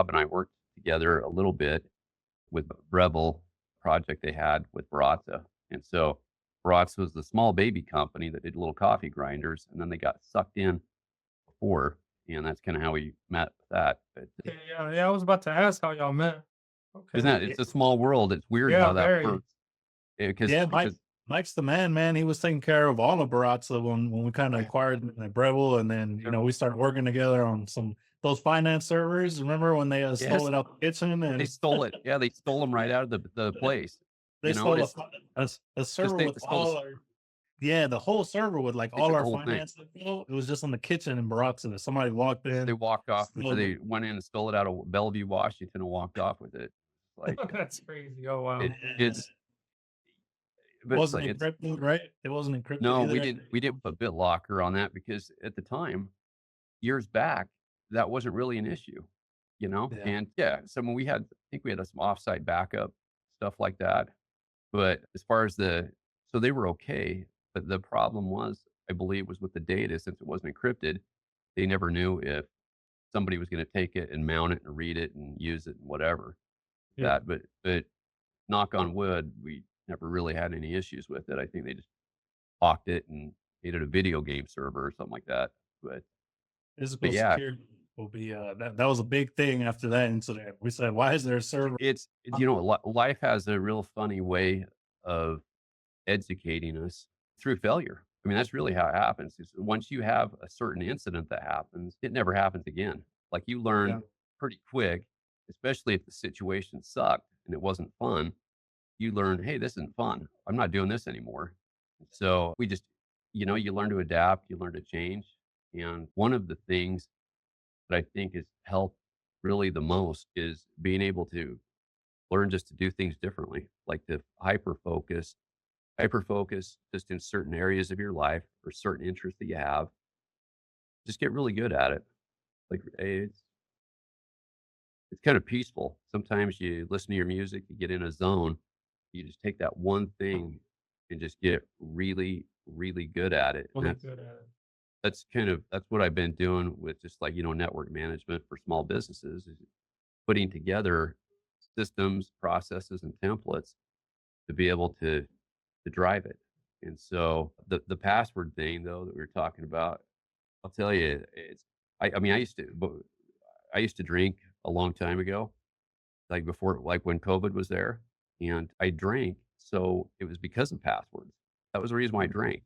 Rob and I worked together a little bit with the Rebel project they had with Baratza. And so Baratza was the small baby company that did little coffee grinders, and then they got sucked in before, and that's kind of how we met with that. But Okay, yeah, yeah, I was about to ask how y'all met. isn't Okay. that it's a small world. It's weird Yeah, how that very. works because Yeah, because Mike's the man, man. He was taking care of all of Baratza when we kind of acquired Breville, and then we started working together on some those finance servers. Remember when they stole yes, it out the kitchen they and stole it. Yeah, they stole them right out of the place. they And stole it's a just server they with stole all our the whole server with like they all took the our whole thing. finance info. It was just in the kitchen in Baratza that somebody walked They in, walked off. stole They went in and stole it out of Bellevue, Washington, and walked off with it. Like That's crazy. Oh, it, wow. it's, but it's wasn't like it's encrypted, right? It wasn't encrypted no, either. we didn't put BitLocker on that because at the time, years back, that wasn't really an issue, you know. Yeah. And yeah, so when we had, I think we had some offsite backup stuff like that. But as far as so they were okay. But the problem was, I believe, was with the data since it wasn't encrypted. They never knew if somebody was going to take it and mount it and read it and use it and whatever Yeah. that. But knock on wood, we never really had any issues with it. I think they just locked it and made it a video game server or something like that. But Physical yeah, security will be that was a big thing after that incident. We said, why is there a server? it's life has a real funny way of educating us through failure. I mean, that's really how it happens. Is once you have a certain incident that happens, it never happens again. Like you Yeah. learn pretty quick, especially if the situation sucked and it wasn't fun. You learn, hey, this isn't fun. I'm not doing this anymore. So we just, you learn to adapt, you learn to change. And one of the things that I think has helped really the most is being able to learn just to do things differently, like to hyper focus just in certain areas of your life or certain interests that you have. Just get really good at it. Like it's kind of peaceful. Sometimes you listen to your music, you get in a zone, you just take that one thing and just get really, really good at it. And Really good at it. that's what I've been doing with just like, network management for small businesses is putting together systems, processes, and templates to be able to drive it. And so the password thing though that we were talking about, I'll tell you, I mean I used to drink a long time ago, like before, like when COVID was there, and I drank. So it was because of passwords. That was the reason why I drank.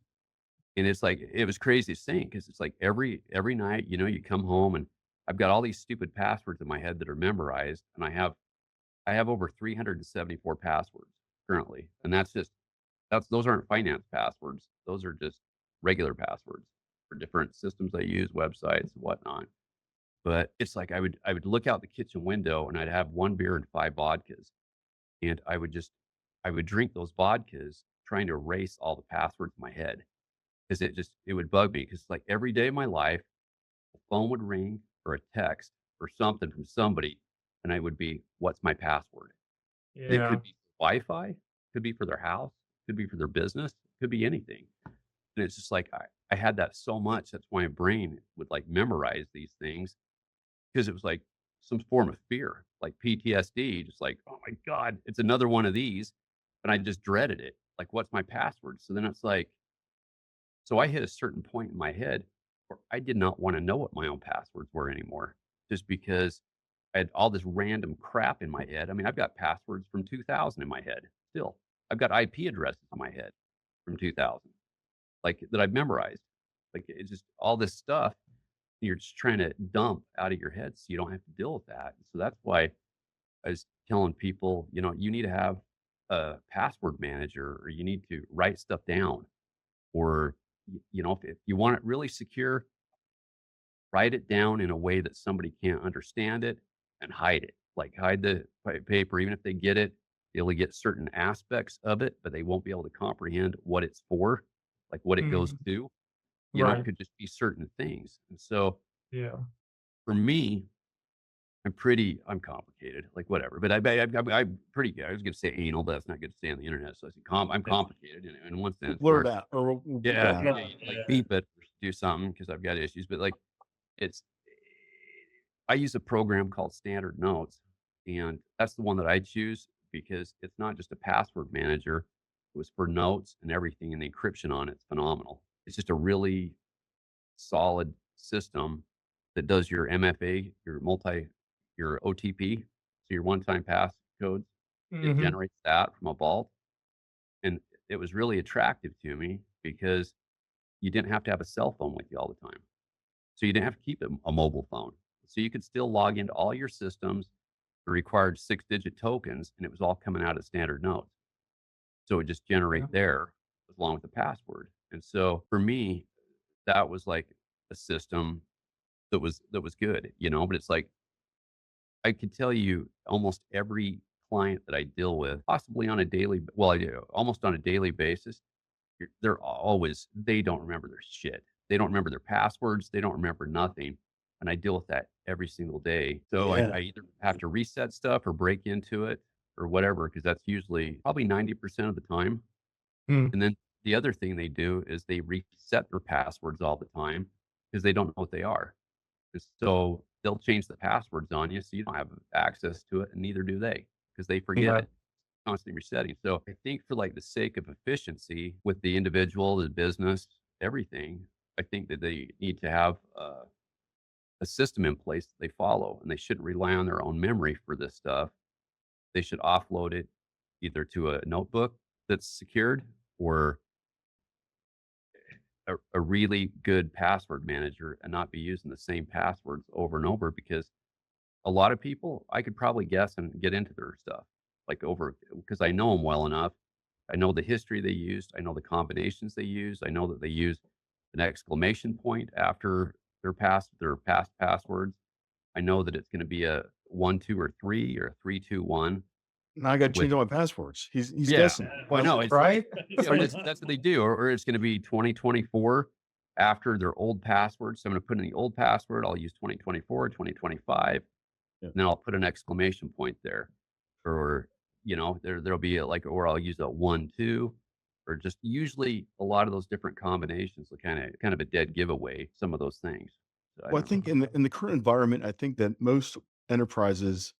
And it's like it was crazy to think because it's like every night, you come home and I've got all these stupid passwords in my head that are memorized, and I have over 374 passwords currently, and those aren't finance passwords. Those are just regular passwords for different systems I use, websites and whatnot. But it's like I would look out the kitchen window and I'd have one beer and five vodkas, and I would drink those vodkas trying to erase all the passwords in my head because it would bug me because like every day of my life, the phone would ring or a text or something from somebody, and I would be, "What's my password?" And it Yeah. could be Wi-Fi, could be for their house, could be for their business, could be anything. And it's just like I had that so much. That's why my brain would like memorize these things because it was like some form of fear, like PTSD, just like, oh my God, it's another one of these. And I just dreaded it. Like, what's my password? So then it's like, so I hit a certain point in my head where I did not want to know what my own passwords were anymore, just because I had all this random crap in my head. I mean, I've got passwords from 2000 in my head still. I've got IP addresses in my head from 2000, like that I've memorized. Like it's just all this stuff you're just trying to dump out of your head so you don't have to deal with that. So that's why I was telling people, you need to have a password manager or you need to write stuff down or, if you want it really secure, write it down in a way that somebody can't understand it and hide it. Like hide the paper, even if they get it, they only get certain aspects of it, but they won't be able to comprehend what it's for, like what it goes Mhm. to. It Right. could just be certain things. And so Yeah. for me, I'm complicated, like whatever. But I'm pretty good. I was going to say anal, but that's not good to say on the internet. So I said, I'm complicated in one sense Blur where, that or we'll beep it yeah, out. yeah, Yeah. like Yeah. beep it, or do something because I've got issues. But like, it's I use a program called Standard Notes, and that's the one that I choose because it's not just a password manager. It was for notes and everything, and the encryption on it's phenomenal. It's just a really solid system that does your MFA, your OTP, so your one-time pass codes. It Mm-hmm. generates that from a vault, and it was really attractive to me because you didn't have to have a cell phone with you all the time. So you didn't have to keep a mobile phone. So you could still log into all your systems. It required 6-digit tokens, and it was all coming out of standard notes. So it would just Yeah. generate there along with the password. And so for me, that was like a system that was good, but it's like I could tell you almost every client that I deal with, possibly on a daily, well, I do almost on a daily basis. They don't remember their shit. They don't remember their passwords. They don't remember nothing. And I deal with that every single day. So I, Yeah. I either have to reset stuff or break into it or whatever, because that's usually probably 90% of the time. Mm. And then the other thing they do is they reset their passwords all the time because they don't know what they are. And so they'll change the passwords on you so you don't have access to it, and neither do they because they forget Yeah. it, constantly resetting. So I think for like the sake of efficiency with the individual, the business, everything, I think that they need to have a system in place that they follow, and they shouldn't rely on their own memory for this stuff. They should offload it either to a notebook that's secured or a really good password manager and not be using the same passwords over and over because a lot of people, I could probably guess and get into their stuff, like, over because I know them well enough. I know the history they used. I know the combinations they use. I know that they use an exclamation point after their past passwords. I know that it's gonna be a 1, 2, or 3 or 3, 2, 1 Now I gotta with change all my passwords. He's yeah. guessing. Well, no, it's Right? yeah, but that's what they do, or it's gonna be 2024 after their old password. So I'm gonna put in the old password. I'll use 2024, 2025. Yeah. Then I'll put an exclamation point there, or there'll be or I'll use a 1, 2, or just usually a lot of those different combinations are kind of a dead giveaway. Some of those things. So I Well, I don't know. think in the current environment, I think that most enterprises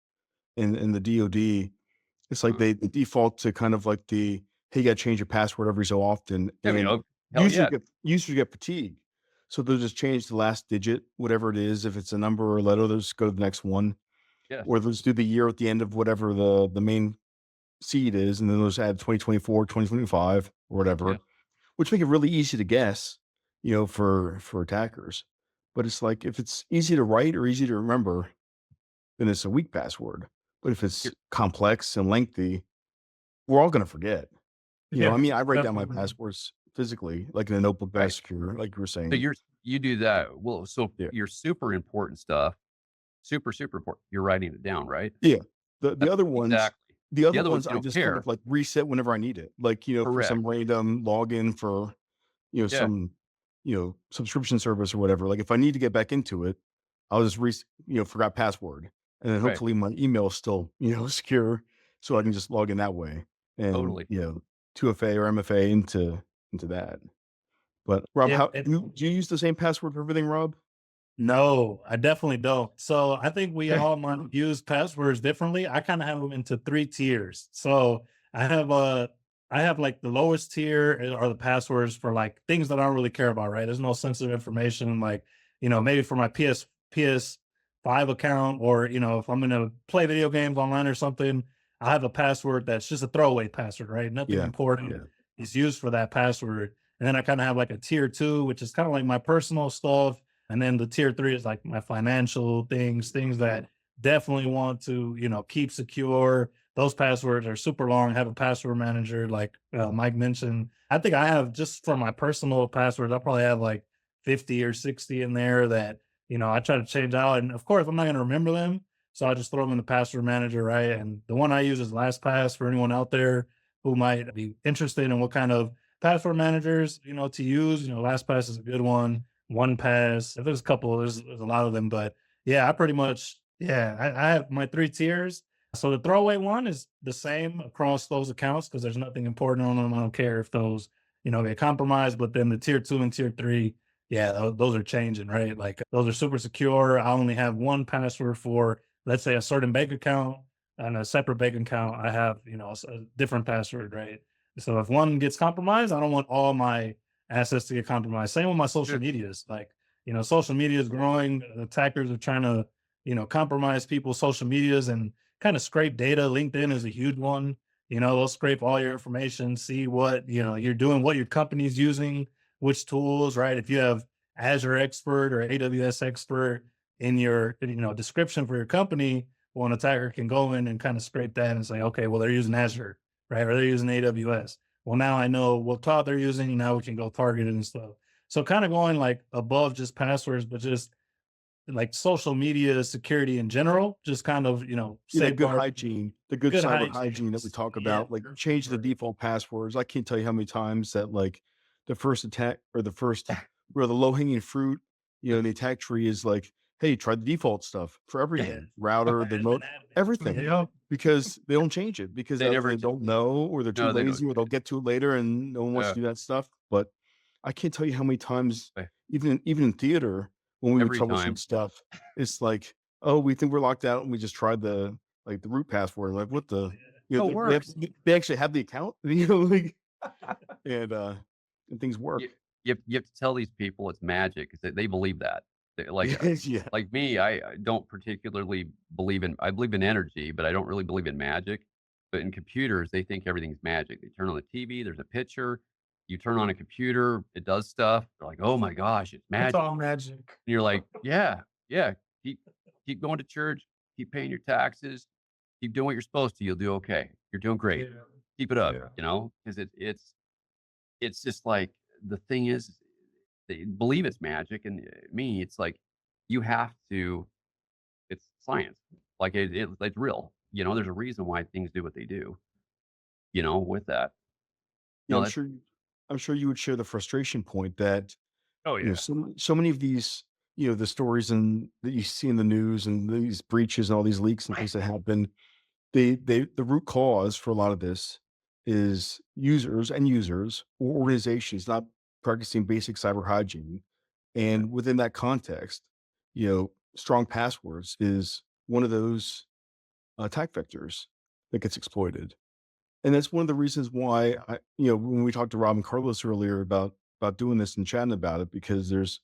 in the DoD, it's like Uh, they default to kind of like hey, you gotta change your password every so often, I mean, and hell yeah, users get fatigued. So they'll just change the last digit, whatever it is. If it's a number or a letter, they'll just go to the next one, yes, or they'll just do the year at the end of whatever the main seed is, and then they'll just add 2024, 2025, or yeah, whatever, which make it really easy to guess, for attackers. But it's like if it's easy to write or easy to remember, then it's a weak password. But if it's Here- complex and lengthy, we're all gonna forget. I Yeah. mean, I write down my Definitely. passwords physically, like in a notebook right. that's secure, like you were So saying. you do that well. So Yeah. your super important stuff, super important. You're writing it down, right? Yeah. The the That's other ones exactly. the The other other ones ones you I don't just kind of care. like reset whenever I need it. Like, for Correct. some random login for, Yeah. some, subscription service or whatever. Like if I need to get back into it, I'll just forgot password. And then Right. hopefully my email is still, secure so I can just log in that way and, Totally. 2FA or MFA into that. But Rob, Yeah. how do you use the same password for everything, Rob? No, I definitely don't. So I think we all might use passwords differently. I kind of have them into 3 tiers. So I have I have like the lowest tier are the passwords for like things that I don't really care about, right? There's no sensitive information, like, maybe for my PS5 account, or if I'm gonna play video games online or something, I have a password that's just a throwaway password, right? Nothing Yeah. important Yeah. is used for that password. And then I kind of have like a tier two, which is kind of like my personal stuff, and then the tier three is like my financial things that definitely want to, keep secure. Those passwords are super long. Have a password manager, like Mike mentioned. I think I have, just for my personal passwords, I probably have like 50 or 60 in there that, I try to change out. And of course, I'm not going to remember them. So I just throw them in the password manager, right? And the one I use is LastPass for anyone out there who might be interested in what kind of password managers, to use. LastPass is a good one. One Pass. There's a couple. There's a lot of them, but yeah, I pretty much I have my 3 tiers. So the throwaway one is the same across those accounts because there's nothing important on them. I don't care if those get compromised. But then the tier two and tier three, yeah, those are changing, right? Like those are super secure. I only have one password for, let's say, a certain bank account, and a separate bank account, I have, a different password, right? So if one gets compromised, I don't want all my assets to get compromised. Same with my social Good. medias. Like, social media is growing. Attackers are trying to, compromise people's social medias and kind of scrape data. LinkedIn is a huge one. They'll scrape all your information, see what, you're doing, what your company's using, which tools, right? If you have Azure expert or AWS expert in your, description for your company, well, an attacker can go in and kind of scrape that and say, okay, well, they're using Azure, right? Or they're using AWS. Well, now I know what cloud they're using. Now we can go target it and stuff. So kind of going like above just passwords, but just like social media security in general, just kind of, The good safeguard hygiene, the good good cyber hygiene. hygiene that we talk Yeah, about, like change the default passwords. I can't tell you how many times that like the first attack or the first where the low hanging fruit, in the attack tree is like, hey, try the default stuff for everything, router, the mode, everything, Yep. because they don't change it because They either never they don't know or they're too no, they don't. lazy or they'll get to it later and no one wants Yeah. to do that stuff. But I can't tell you how many times, Eh, even in theater, when we would every troubleshoot time. stuff, it's like, oh, we think we're locked out and we just tried the root password. Like what the Oh, it works. they actually have the account, like and things work. You have to tell these people it's magic 'cause they believe that. They Yeah. like me, I don't particularly believe in I believe in energy, but I don't really believe in magic. But in computers, they think everything's magic. They turn on the TV, there's a picture, you turn on a computer, it does stuff. They're like, "Oh my gosh, it's It's magic." all magic. And you're like, "Yeah, yeah, keep keep going to church, keep paying your taxes, keep doing what you're supposed to, you'll do okay. You're doing great. Yeah. Keep it up," Yeah. because it's just like the thing is they believe it's magic, and me, it's like you have to. It's science, like it's real. There's a reason why things do what they do. With that. Yeah, No, that's I'm sure you would share the frustration point that, Oh yeah. so many of these, the stories and that you see in the news and these breaches and all these leaks and things that happen, the root cause for a lot of this is users or organizations not practicing basic cyber hygiene. And within that context, strong passwords is one of those attack vectors that gets exploited. And that's one of the reasons why when we talked to Rob and Carlos earlier about doing this and chatting about it, because there's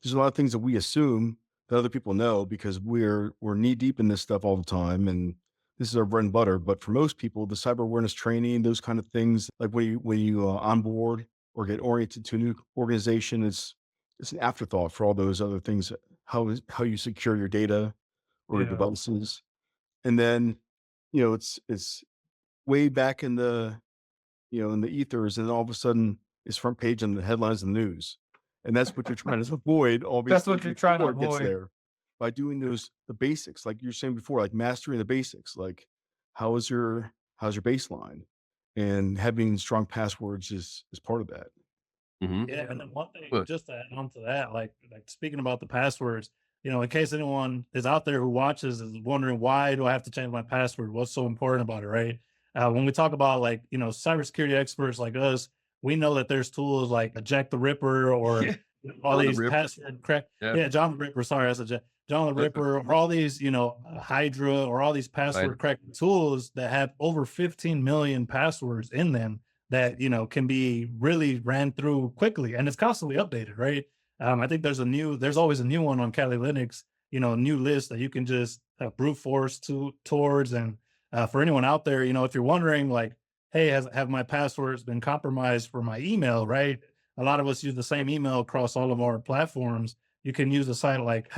a lot of things that we assume that other people know because we're knee deep in this stuff all the time, and this is our bread and butter. But for most people, the cyber awareness training, those kind of things, like when you onboard or get oriented to a new organization, it's an afterthought for all those other things. How you secure your data or your Yeah. devices, and then it's way back in the in the ethers, and all of a sudden it's front page in the headlines of the news. And that's what you're trying to avoid, That's obviously, what you're trying to before it gets avoid. there, by doing the basics, like you're saying before, like mastering the basics, like how's your baseline? And having strong passwords is part of that. mhm. Yeah, and then one thing, But just to add on to that, like speaking about the passwords, in case anyone is out there who watches is wondering why do I have to change my password? What's so important about it, right? When we talk about like cybersecurity experts like us, we know that there's tools like Jack the Ripper or all John the these Ripper. password crack. Yeah. Yeah, John the Ripper. Sorry, that's a John the Ripper, or all these Hydra or all these Right. password cracking tools that have over 15 million passwords in them that can be really ran through quickly, and it's constantly updated, right? I think there's always a new one on Kali Linux, new list that you can just brute force towards. And for anyone out there, if you're wondering, like, hey, have my passwords been compromised for my email, right? A lot of us use the same email across all of our platforms. You can use a site like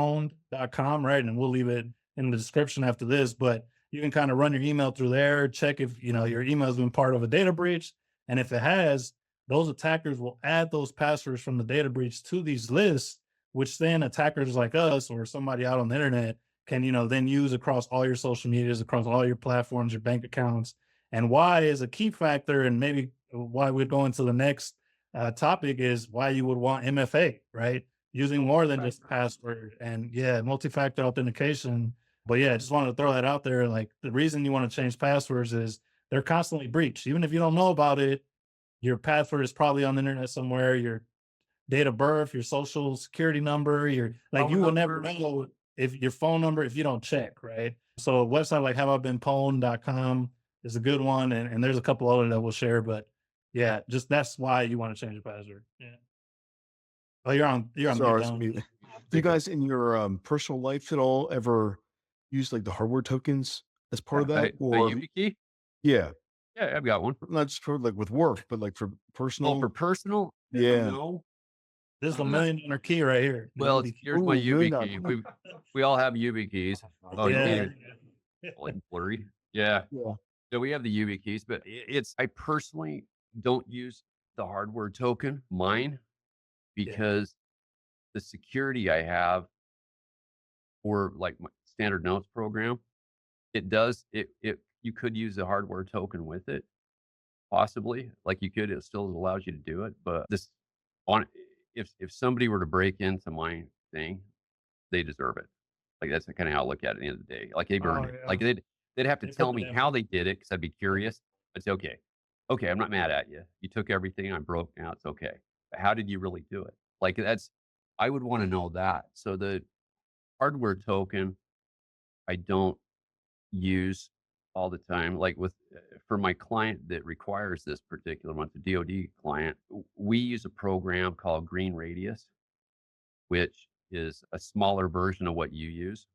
haveibeenpwned.com, right? And we'll leave it in the description after this, but you can kind of run your email through there, check if your email has been part of a data breach. And if it has, those attackers will add those passwords from the data breach to these lists, which then attackers like us or somebody out on the internet can, then use across all your social medias, across all your platforms, your bank accounts. And why is a key factor, and maybe why we'd go into the next topic is why you would want MFA, right? Using more than just password and multi-factor authentication. But yeah, I just wanted to throw that out there. Like the reason you want to change passwords is they're constantly breached. Even if you don't know about it, your password is probably on the internet somewhere. Your date of birth, your social security number, like Phone you will never number. know if your phone number if you don't check, right? So a website like haveibeenpwned.com is a good one, and there's a couple other that we'll share, but yeah, just that's why you want to change your password. Yeah. Oh, you're on mute Sorry, it's down. me. Do you guys in your personal life at all ever use like the hardware tokens as part of that? A Or YubiKey? yeah, Yeah, I've got one. not just for like with work, but like for Oh, personal. for personal? Yeah. No. This is a Uh, $1 million key right here. the well, YubiKey. here's my Ooh, really not. YubiKey. We all have YubiKeys. Oh, you can't Yeah. even like blurry. Yeah. Yeah. So we have the YubiKeys, but I personally don't use the hardware token, mine, because the security I have for like my standard notes program, it you could use the hardware token with it, possibly. Like you could, it still allows you to do it. But this on if somebody were to break into my thing, they deserve it. Like that's kind of how I look at it at the end of the day. Like they've earned Oh, it. yeah. Like they'd have to They put tell the me damn how thing. they did it because I'd be curious. I'd say, okay, I'm not mad at you. You took everything. I'm broke now. It's okay. But how did you really do it? Like I would want to know that. So the hardware token, I don't use all the time. Like for my client that requires this particular one, the DoD client, we use a program called Green Radius, which is a smaller version of what you use.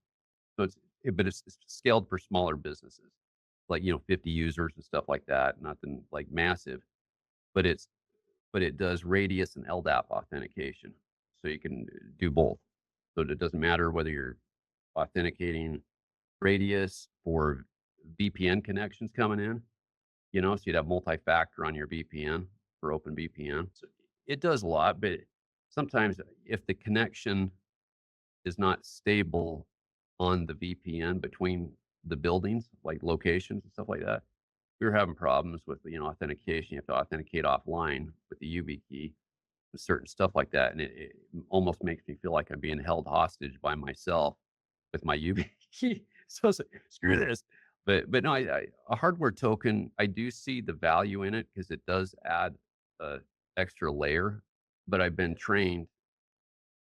So it's scaled for smaller businesses, like 50 users and stuff like that. Nothing like massive, but it does Radius and LDAP authentication, so you can do both. So it doesn't matter whether you're authenticating Radius or VPN connections coming in. So you'd have multi-factor on your VPN for Open VPN. So it does a lot, but sometimes if the connection is not stable on the VPN between the buildings, like locations and stuff like that, we were having problems with authentication. You have to authenticate offline with the YubiKey and certain stuff like that, and it almost makes me feel like I'm being held hostage by myself with my YubiKey. So it's like, screw this. But no, a hardware token, I do see the value in it because it does add a extra layer. But I've been trained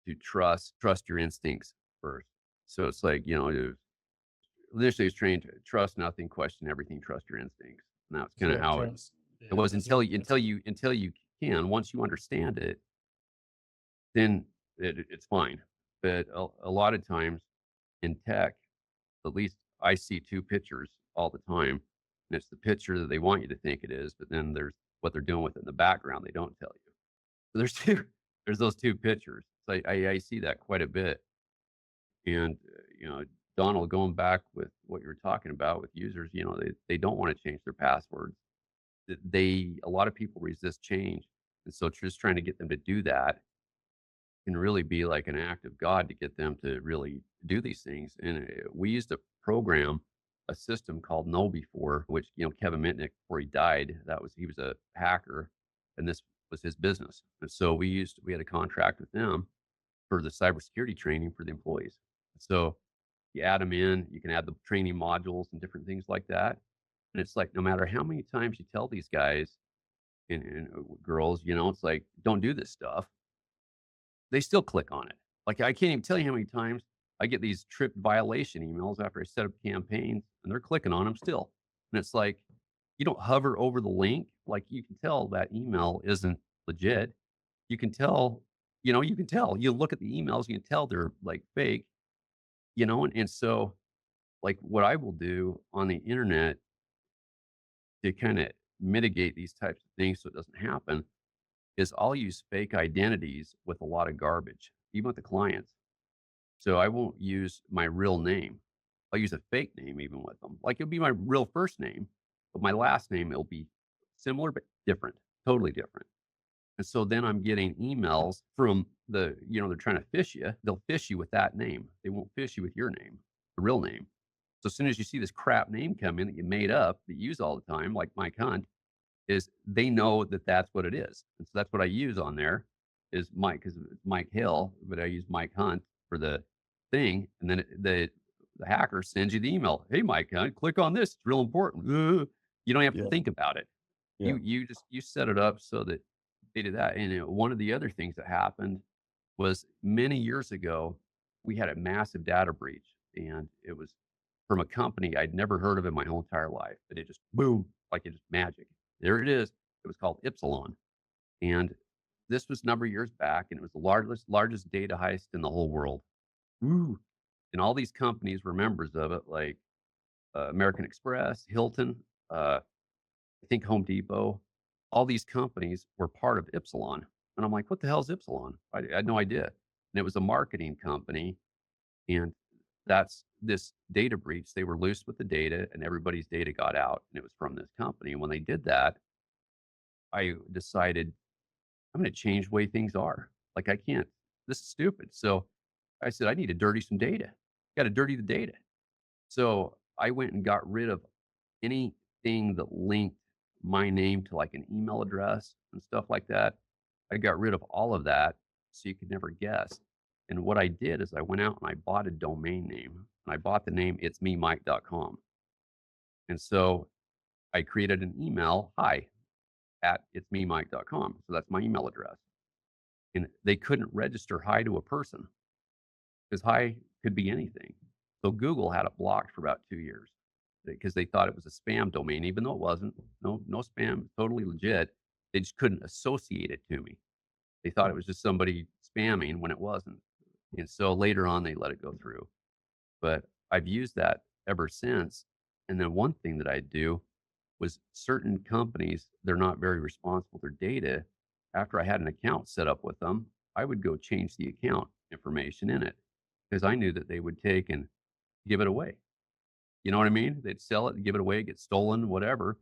to trust your instincts first. So it's like initially it's trained to trust nothing, question everything, trust your instincts. And that's kind of Zero how trust. it was That's until zero you trust. can. Once you understand it, then it's fine. But a lot of times in tech, at least I see two pictures all the time. And it's the picture that they want you to think it is, but then there's what they're doing with it in the background. They don't tell you. So there's those two pictures. So I see that quite a bit. And, Donald, going back with what you were talking about with users, they don't want to change their passwords. A lot of people resist change. And so just trying to get them to do that can really be like an act of God to get them to really do these things. And we used a program, a system called Know Before, which Kevin Mitnick, before he died, he was a hacker, and this was his business. And so we had a contract with them for the cybersecurity training for the employees. So you add them in, you can add the training modules and different things like that. And it's like no matter how many times you tell these guys and girls, it's like don't do this stuff, they still click on it. Like I can't even tell you how many times I get these trip violation emails after I set up campaigns and they're clicking on them still. And it's like you don't hover over the link. Like you can tell that email isn't legit. You can tell, you can tell. You look at the emails, you can tell they're like fake, and so like what I will do on the internet to kind of mitigate these types of things so it doesn't happen is I'll use fake identities with a lot of garbage, even with the clients. So I won't use my real name. I'll use a fake name even with them. Like it'll be my real first name, but my last name, it'll be similar, but different, totally different. And so then I'm getting emails from they're trying to fish you. They'll fish you with that name. They won't fish you with your name, the real name. So as soon as you see this crap name come in that you made up, that you use all the time, like Mike Hunt, is they know that that's what it is. And so that's what I use on there is Mike, because it's Mike Hill, but I use Mike Hunt for the thing. And then the hacker sends you the email. Hey, Mike Hunt, click on this. It's real important. You don't have to Yeah. think about it. Yeah. You set it up so that they did that. And one of the other things that happened was many years ago, we had a massive data breach, and it was from a company I'd never heard of in my whole entire life. But it just boom, like it just magic. There it is. It was called Ipsilon, and this was a number of years back, and it was the largest data heist in the whole world. Woo! And all these companies were members of it, like American Express, Hilton, I think Home Depot. All these companies were part of Ipsilon, and I'm like, "What the hell is Ipsilon?" I had no idea, and it was a marketing company, and that's this data breach. They were loose with the data, and everybody's data got out, and it was from this company. And when they did that, I decided I'm going to change the way things are. Like I can't. This is stupid. So I said I need to dirty some data. Got to dirty the data. So I went and got rid of anything that linked my name to like an email address and stuff like that. I got rid of all of that so you could never guess. And what I did is I went out and I bought a domain name, and I bought the name itsmemike.com. And so I created an email, hi at itsmemike.com. So that's my email address. And they couldn't register hi to a person because hi could be anything. So Google had it blocked for about 2 years because they thought it was a spam domain, even though it wasn't. No spam, totally legit. They just couldn't associate it to me. They thought it was just somebody spamming when it wasn't. And so later on, they let it go through. But I've used that ever since. And then one thing that I do was certain companies, they're not very responsible with their data. After I had an account set up with them, I would go change the account information in it because I knew that they would take and give it away. You know what I mean? They'd sell it and give it away, get stolen, whatever.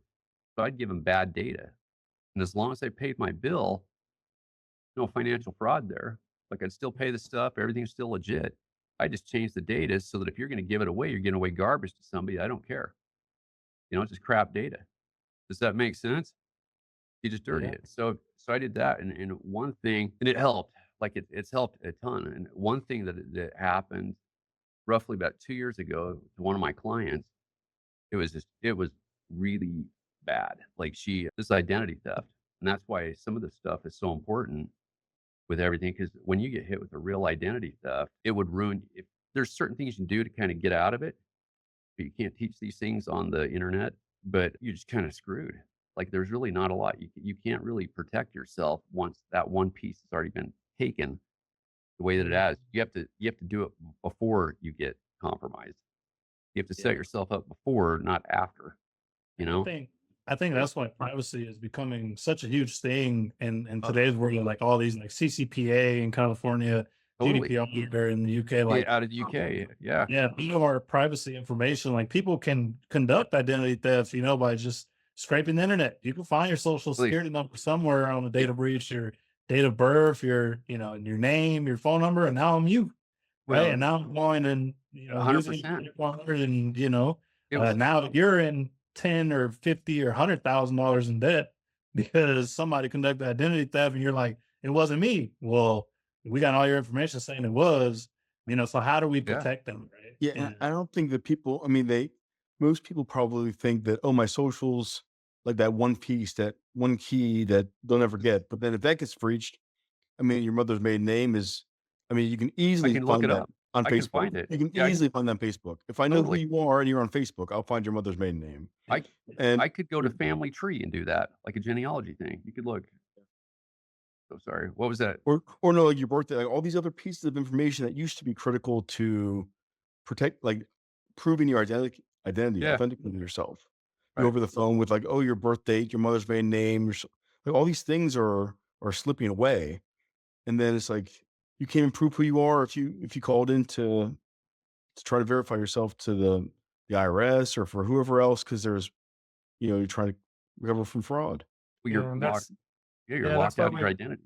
So I'd give them bad data. And as long as I paid my bill, no financial fraud there. Like I'd still pay the stuff, everything's still legit. I just changed the data so that if you're going to give it away, you're giving away garbage to somebody. I don't care. It's just crap data. Does that make sense? You just dirty Yeah. it. So I did that, and one thing, and it helped. Like it's helped a ton. And one thing that happened roughly about 2 years ago to one of my clients, it was really bad. Like this identity theft, and that's why some of this stuff is so important with everything. Because when you get hit with a real identity theft, it would ruin. If there's certain things you can do to kind of get out of it, but you can't teach these things on the internet, but you're just kind of screwed. Like there's really not a lot. You can't really protect yourself once that one piece has already been taken the way that it has. You have to do it before you get compromised. You have to set Yeah. yourself up before, not after, you I know? think I think that's why privacy is becoming such a huge thing in Oh, today's world. Like all these like CCPA in California, totally. GDPR there in the UK. Like Out of the UK. Yeah. yeah, we know our privacy information. Like people can conduct identity theft, by just scraping the internet. You can find your social Please. security number somewhere on a data breach, your date of birth, and your name, your phone number, and now I'm you. Right. Well, And now I'm going and, using 100%. your phone and, It was, now you're in 10 or 50 or $100,000 in debt because somebody conducted identity theft and you're like, it wasn't me. Well, we got all your information saying it was, so how do we yeah. protect them? Right. Yeah, and I don't think that people, I mean, most people probably think that, oh, my socials, like that one piece, that one key that they'll never get. But then if that gets breached, I mean, your mother's maiden name is, I mean, you can I easily can look find it that up. on I can Facebook. find it. You can Yeah, easily find that on Facebook. If I know who totally. you are and you're on Facebook, I'll find your mother's maiden name. I And I could go to Family Tree and do that, like a genealogy thing. You could look. So sorry. What was that? or no, like your birthday, like all these other pieces of information that used to be critical to protect, like proving your identity, Yeah. authenticating yourself. You Right. over the phone with like, oh, your birth date, your mother's maiden name, like all these things are slipping away. And then it's like you can't even prove who you are if you called in to try to verify yourself to the IRS or for whoever else because there's you're trying to recover from fraud. Well, Yeah, you're and locked. Yeah, you're that's locked why out of your identity.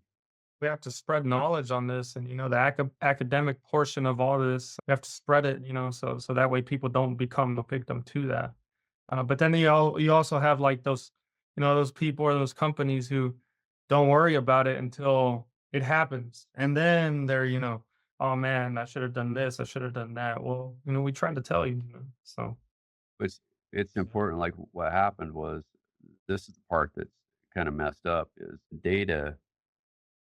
we have to spread knowledge on this, and the academic portion of all this, we have to spread it, so that way people don't become the victim to that. But then you also have like those, those people or those companies who don't worry about it until it happens, and then they're, oh man, I should have done this, I should have done that. Well, we tried to tell you, so But it's important. Like what happened was, this is the part that's kind of messed up is data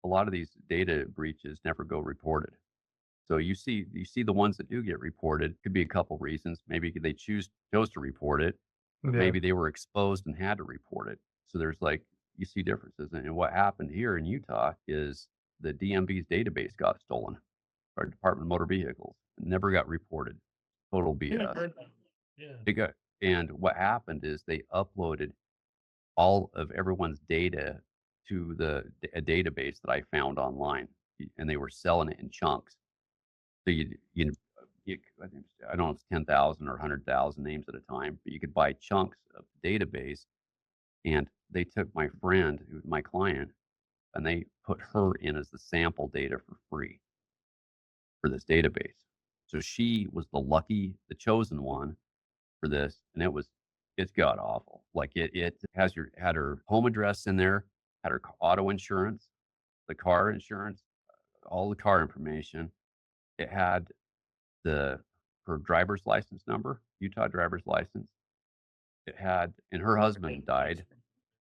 a lot of these data breaches never go reported. So you see the ones that do get reported, could be a couple reasons. Maybe they chose to report it, but Yeah. maybe they were exposed and had to report it. So there's like you see differences. And what happened here in Utah is the DMV's database got stolen. Our Department of Motor Vehicles never got reported. Total Yeah, I BS. heard that. Yeah. It got, and what happened is they uploaded all of everyone's data to a database that I found online, and they were selling it in chunks. So I think I don't know if it's 10,000 or 100,000 names at a time, but you could buy chunks of the database. And they took my friend, who was my client, and they put her in as the sample data for free for this database. So she was the chosen one for this, and it's god awful. Like it had her home address in there, had her auto insurance, the car insurance, all the car information. It had the her driver's license number, Utah driver's license. It had, and her husband died.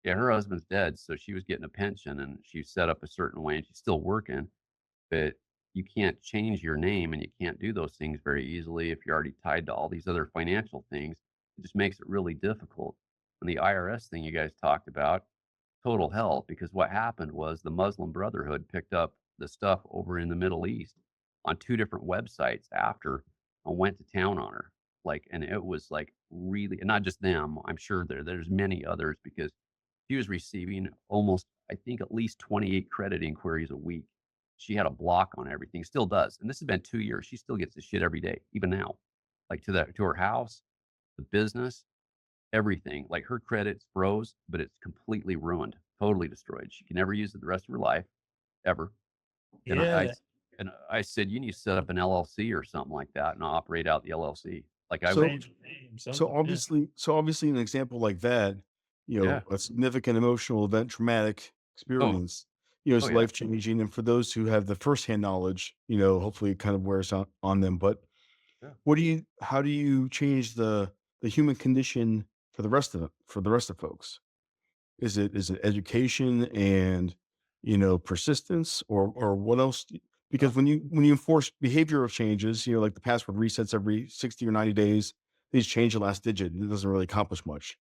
Yeah, her husband's dead, so she was getting a pension, and she set up a certain way, and she's still working, but you can't change your name, and you can't do those things very easily if you're already tied to all these other financial things. It just makes it really difficult. And the IRS thing you guys talked about, total hell, because what happened was the Muslim Brotherhood picked up the stuff over in the Middle East on 2 different websites after and went to town on her. Like, and it was like really, and not just them. I'm sure there's many others because she was receiving almost, I think, at least 28 credit inquiries a week. She had a block on everything, still does. And this has been 2 years. She still gets this shit every day, even now. Like to her house, the business, everything. Like her credits froze, but it's completely ruined, totally destroyed. She can never use it the rest of her life, ever. And Yeah. I said, you need to set up an LLC or something like that and operate out the LLC. Like I would, So, Change your name, so something. Yeah. obviously, an example like that, yeah. a significant emotional event, traumatic Oh, experience, oh is yeah. life changing. And for those who have the firsthand knowledge, hopefully it kind of wears out on them. But Yeah. how do you change the human condition for the rest of folks? Is it education and persistence, or what else? Because when you enforce behavioral changes, like the password resets every 60 or 90 days, they just change the last digit. It doesn't really accomplish much.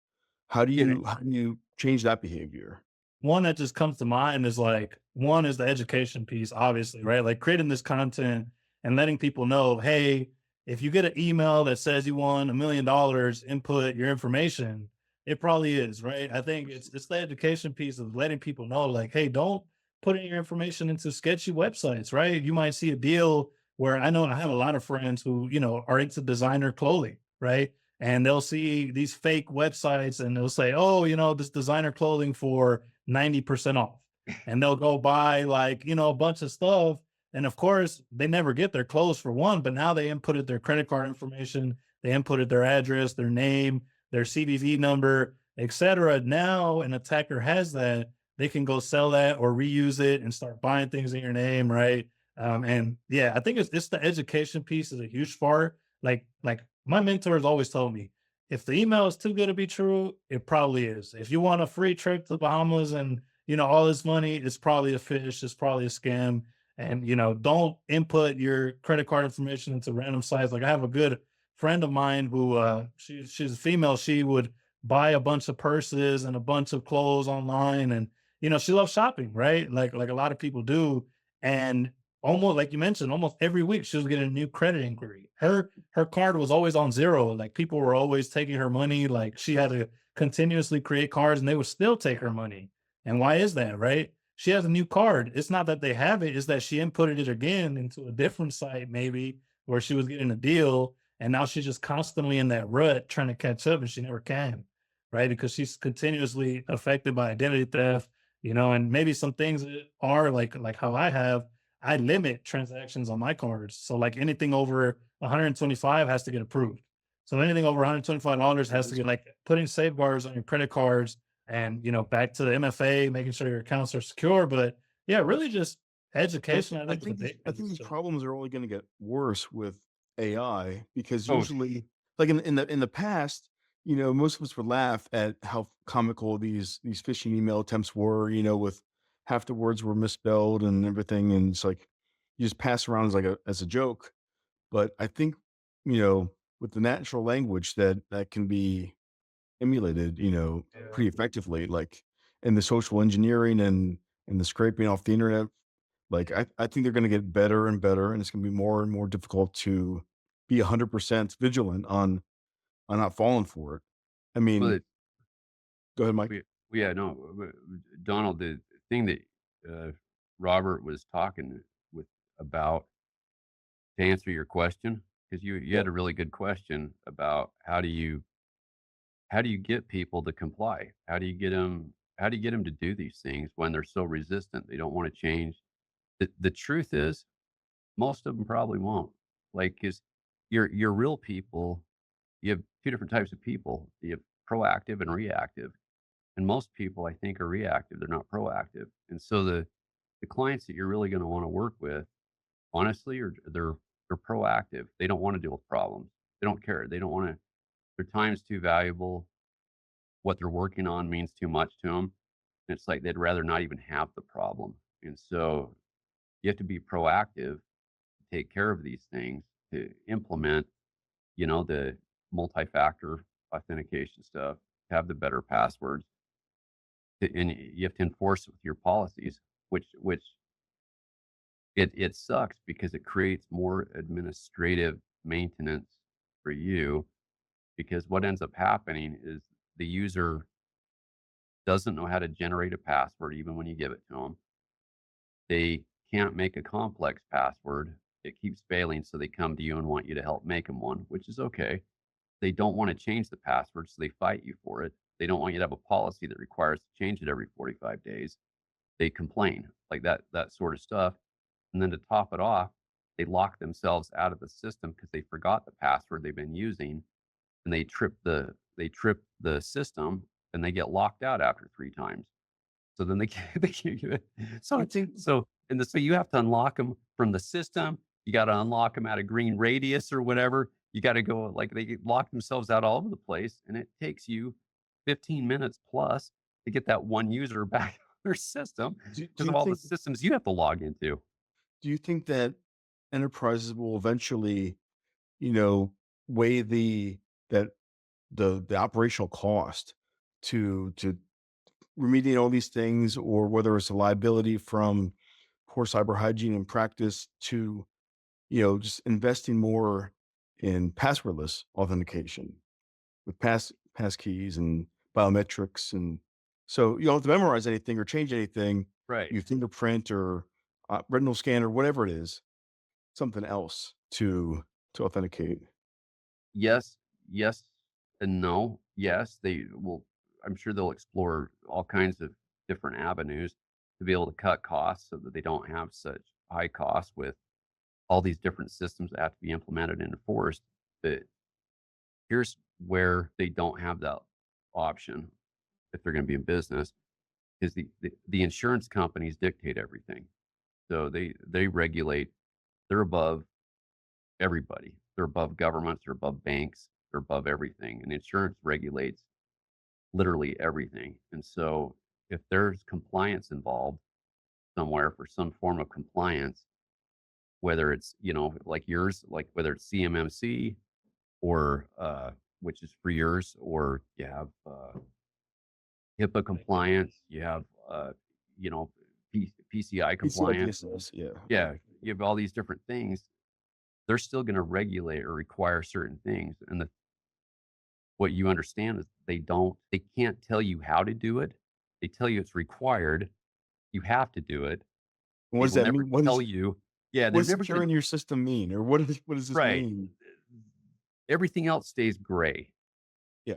Yeah. How do you change that behavior? One that just comes to mind is like, one is the education piece, obviously, right? Like creating this content and letting people know, hey, if you get an email that says you won $1 million, input your information, it probably is, right? I think it's the education piece of letting people know, like, hey, don't put in your information into sketchy websites, right? You might see a deal where I know I have a lot of friends who, are into designer clothing, right? And they'll see these fake websites and they'll say, oh, this designer clothing for 90% off. And they'll go buy like, a bunch of stuff. And of course, they never get their clothes for one, but now they inputted their credit card information, they inputted their address, their name, their CVV number, etc. Now an attacker has that, they can go sell that or reuse it and start buying things in your name, right? And yeah, I think it's the education piece is a huge part. Like my mentors always told me, if the email is too good to be true, it probably is. If you want a free trip to the Bahamas and all this money, it's probably a fish, it's probably a scam. And don't input your credit card information into random sites. Like I have a good friend of mine who she's a female, she would buy a bunch of purses and a bunch of clothes online and she loves shopping, right? Like a lot of people do. And almost like you mentioned, almost every week she was getting a new credit inquiry. Her card was always on zero. Like people were always taking her money. Like she had to continuously create cards and they would still take her money. And why is that, right? She has a new card. It's not that they have it, it's that she inputted it again into a different site, maybe where she was getting a deal. And now she's just constantly in that rut trying to catch up and she never can, right? Because she's continuously affected by identity theft, and maybe some things are like how I limit transactions on my cards. So like anything over 125 has to get approved. So anything over $125 has to get like putting safeguards on your credit cards and back to the MFA, making sure your accounts are secure. But yeah, really just But education. I think is a big I think piece. these So, problems are only going to get worse with AI, because Oh, usually, like in the past, most of us would laugh at how comical these phishing email attempts were, with half the words were misspelled and everything, and it's like you just pass around as like a joke. But I think, with the natural language that can be emulated, Yeah. pretty effectively, like in the social engineering and the scraping off the internet, like I think they're gonna get better and better, and it's gonna be more and more difficult to be 100% vigilant on not falling for it. I Well, mean, go ahead, Mike. yeah, no, Donald, the thing that uh, Robert was talking with about to answer your question, because you Yeah. had a really good question about how do you get people to comply? How do you get them to do these things when they're so resistant? They don't want to change. The truth is, most of them probably won't. Like, because your real people, you have two different types of people. You have proactive and reactive, and most people, I think, are reactive. They're not proactive, and so the clients that you're really going to want to work with, honestly, are they're proactive. They don't want to deal with problems. They don't care. They don't want to. Their time's too valuable. What they're working on means too much to them. It's like they'd rather not even have the problem. And so you have to be proactive, take care of these things to implement, the multi-factor authentication stuff, have the better passwords, and you have to enforce it with your policies, which it sucks because it creates more administrative maintenance for you. Because what ends up happening is the user doesn't know how to generate a password even when you give it to them. They can't make a complex password. It keeps failing, so they come to you and want you to help make them one, which is okay. They don't want to change the password, so they fight you for it. They don't want you to have a policy that requires to change it every 45 days. They complain, like that sort of stuff. And then to top it off, they lock themselves out of the system because they forgot the password they've been using, and they trip the system, and they get locked out after 3 times. So then they can't they can't get it. I So think so you have to unlock them from the system. You gotta unlock them at a green radius or whatever. You gotta go, like, they get lock themselves out all over the place, and it takes you 15 minutes plus to get that one user back on their system do because you of all the think systems you have to log into. do you think that enterprises will eventually, you know, weigh that the operational cost to remediate all these things, or whether it's a liability from poor cyber hygiene and practice to, just investing more in passwordless authentication with pass keys and biometrics, and so you don't have to memorize anything or change anything. Right. You fingerprint or retinal scan or whatever it is, something else to authenticate. Yes, yes, and no. Yes, they will. I'm sure they'll explore all kinds of different avenues to be able to cut costs so that they don't have such high costs with all these different systems that have to be implemented and enforced. But here's where they don't have that option if they're going to be in business is the insurance companies dictate everything. So they regulate. They're above everybody. They're above governments. They're above banks. They're above everything. And insurance regulates literally everything. And so if there's compliance involved somewhere for some form of compliance, whether it's, like yours, like whether it's CMMC or which is for yours, or you have HIPAA compliance, you have you know, PCI PCI compliance. DSS, yeah. Yeah, you have all these different things. They're still going to regulate or require certain things. And what you understand is they can't tell you how to do it. They tell you it's required. You have to do it. And what They does will that never mean? tell you. Yeah, What they're does never going to. securing your system mean, or what does this Right. mean? Everything else stays gray. Yeah,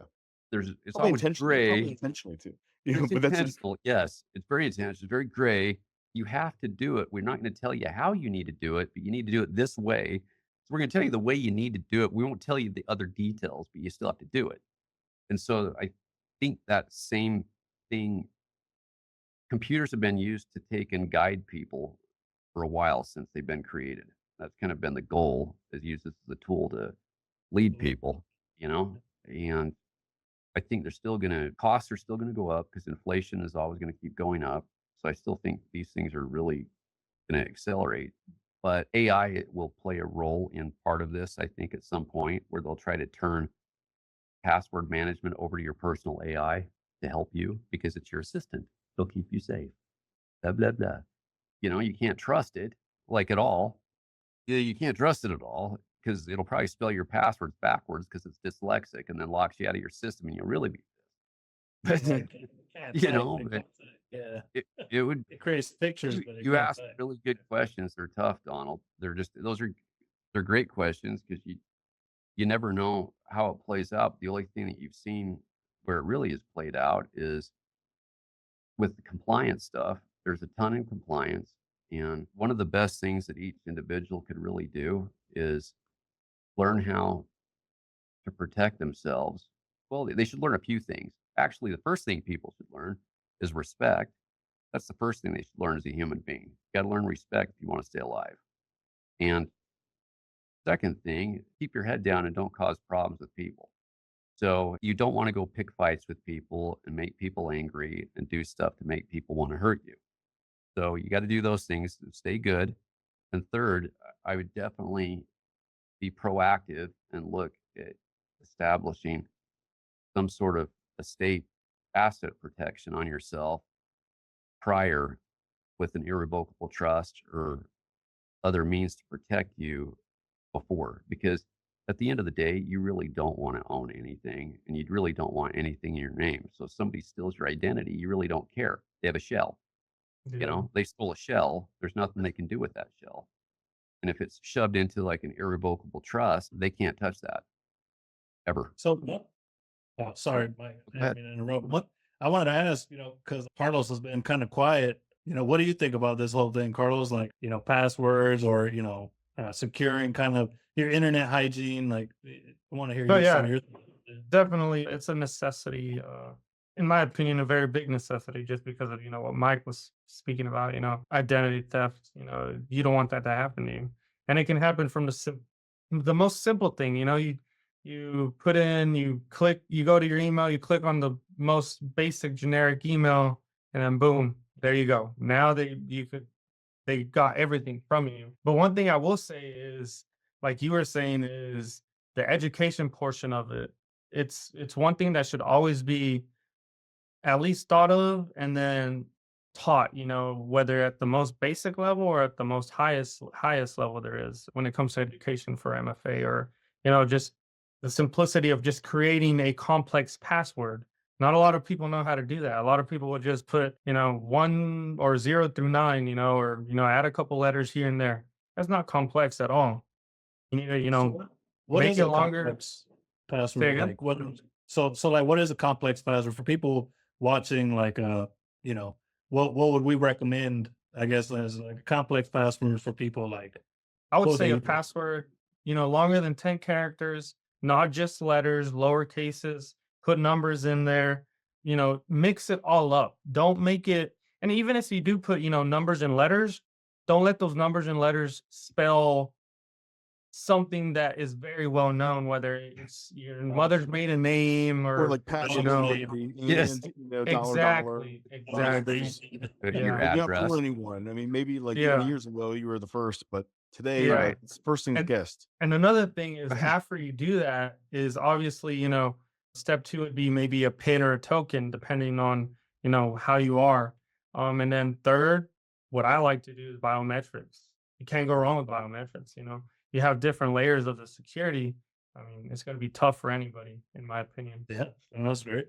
It's always probably gray. intentionally too. It's But that's just intentional. Yes, it's very intentional. It's very gray. You have to do it. We're not going to tell you how you need to do it, but you need to do it this way. So we're going to tell you the way you need to do it. We won't tell you the other details, but you still have to do it. And so I think that same thing, computers have been used to take and guide people for a while since they've been created. That's kind of been the goal, is use this as a tool to lead people, you know? And I think costs are still gonna go up because inflation is always gonna keep going up. So I still think these things are really going to accelerate. But AI will play a role in part of this, I think, at some point where they'll try to turn password management over to your personal AI to help you because it's your assistant. It'll keep you safe. Blah, blah, blah. You can't trust it like at all. Yeah, you can't trust it at all because it'll probably spell your passwords backwards because it's dyslexic and then locks you out of your system and you'll really be It's pissed. like, can't type, they But can't type. Yeah. it would It creates pictures, you, but it you can't ask type. really good questions. They're tough, Donald. They're great questions because you never know how it plays out. The only thing that you've seen where it really is played out is with the compliance stuff. There's a ton in compliance. And one of the best things that each individual could really do is learn how to protect themselves. Well, they should learn a few things. Actually, the first thing people should learn is respect. That's the first thing they should learn as a human being. You got to learn respect if you want to stay alive. And second thing, keep your head down and don't cause problems with people. So you don't want to go pick fights with people and make people angry and do stuff to make people want to hurt you. So you got to do those things to stay good. And third, I would definitely be proactive and look at establishing some sort of estate asset protection on yourself prior with an irrevocable trust or other means to protect you before. Because at the end of the day, you really don't want to own anything and you really don't want anything in your name. So if somebody steals your identity, you really don't care. They have a shell. Yeah. They stole a shell. There's nothing they can do with that shell. And if it's shoved into like an irrevocable trust, they can't touch that ever. So, oh, sorry, Mike, I Go ahead. didn't mean to interrupt. What I wanted to ask, because Carlos has been kind of quiet, what do you think about this whole thing, Carlos? Like, passwords or, securing kind of your internet hygiene. Like, I want to hear So some yeah, of your. definitely it's a necessity. In my opinion, a very big necessity just because of, what Mike was speaking about, identity theft. You don't want that to happen to you. And it can happen from the most simple thing, you put in, you click, you go to your email, you click on the most basic generic email, and then boom, there you go. Now they got everything from you. But one thing I will say is, like you were saying, is the education portion of it. It's one thing that should always be at least thought of and then taught, whether at the most basic level or at the most highest level there is when it comes to education for MFA, or just the simplicity of just creating a complex password. Not a lot of people know how to do that. A lot of people would just put, 1 or 0 through 9, or add a couple letters here and there. That's not complex at all. You need to, What make is it a longer. complex Say password? again? Like what? So like, what is a complex password for people watching? Like, what would we recommend? I guess as like a complex password for people like I would say a closing. password, longer than 10 characters, not just letters, lower cases, put numbers in there, mix it all up. Don't make it, and even if you do put, numbers and letters, don't let those numbers and letters spell something that is very well known, whether it's your mother's maiden name Or or, like you passing know, Yes. dollar dollar. exactly. Your Yeah. You're not address. fooling anyone. I mean, maybe like Yeah. 20 years ago you were the first, but today Yeah. it's the first thing And- guessed. And another thing is after you do that is obviously, step 2 would be maybe a pin or a token, depending on, how you are. And then third, what I like to do is biometrics. You can't go wrong with biometrics. You have different layers of the security. I mean, it's going to be tough for anybody, in my opinion. Yeah, that's great.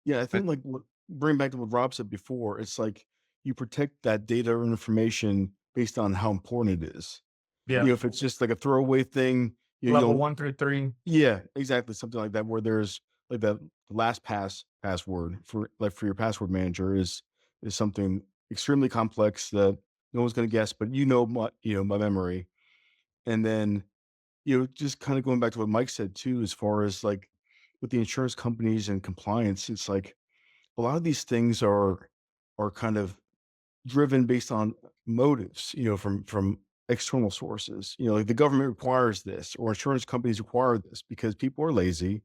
Yeah, I think like bring back to what Rob said before, it's like you protect that data or information based on how important it is. Yeah. If it's just like a throwaway thing, Level 1 through 3. yeah, exactly. Something like that, where there's like the last password for for your password manager is something extremely complex that no one's going to guess, but my memory. And then, just kind of going back to what Mike said too, as far as like with the insurance companies and compliance, it's like a lot of these things are kind of driven based on motives, from external sources. Like the government requires this, or insurance companies require this because people are lazy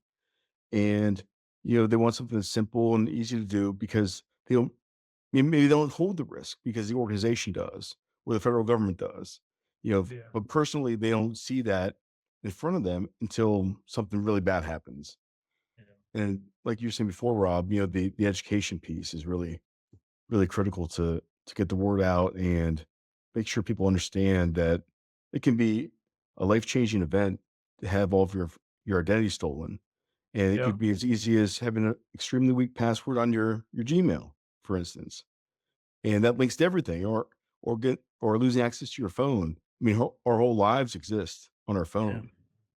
and they want something that's simple and easy to do because they don't Maybe they don't hold the risk because the organization does, or the federal government does, Yeah. but personally, they don't see that in front of them until something really bad happens. Yeah. And like you were saying before, Rob, the education piece is really, really critical to get the word out and make sure people understand that it can be a life-changing event to have all of your identity stolen. And it Yeah. could be as easy as having an extremely weak password on your Gmail, for instance. And that links to everything, or losing access to your phone. I mean, our whole lives exist on our Yeah. phone.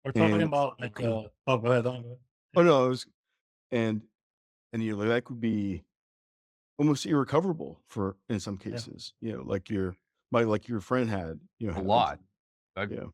We're talking And about like oh, go ahead. Go ahead. oh no, and like that could be almost irrecoverable for in some Yeah. cases. Like your friend had, A happened to. lot. I've Yeah.